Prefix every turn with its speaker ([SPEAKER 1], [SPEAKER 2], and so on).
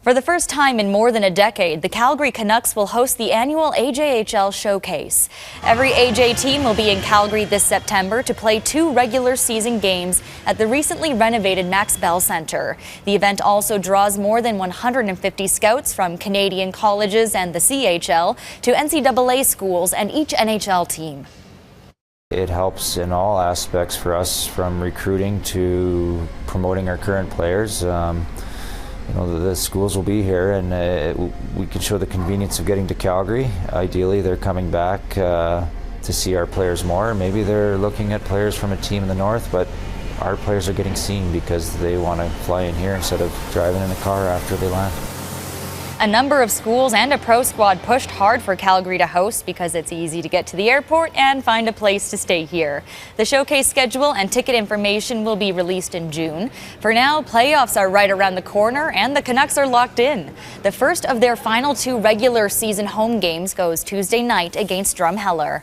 [SPEAKER 1] For the first time in more than a decade, the Calgary Canucks will host the annual AJHL Showcase. Every AJ team will be in Calgary this September to play 2 regular season games at the recently renovated Max Bell Centre. The event also draws more than 150 scouts from Canadian colleges and the CHL to NCAA schools and each NHL team.
[SPEAKER 2] It helps in all aspects for us, from recruiting to promoting our current players. The schools will be here, and we can show the convenience of getting to Calgary. Ideally, they're coming back to see our players more. Maybe they're looking at players from a team in the north, but our players are getting seen because they want to fly in here instead of driving in a car after they land.
[SPEAKER 1] A number of schools and a pro squad pushed hard for Calgary to host because it's easy to get to the airport and find a place to stay here. The showcase schedule and ticket information will be released in June. For now, playoffs are right around the corner and the Canucks are locked in. The first of their final 2 regular season home games goes Tuesday night against Drumheller.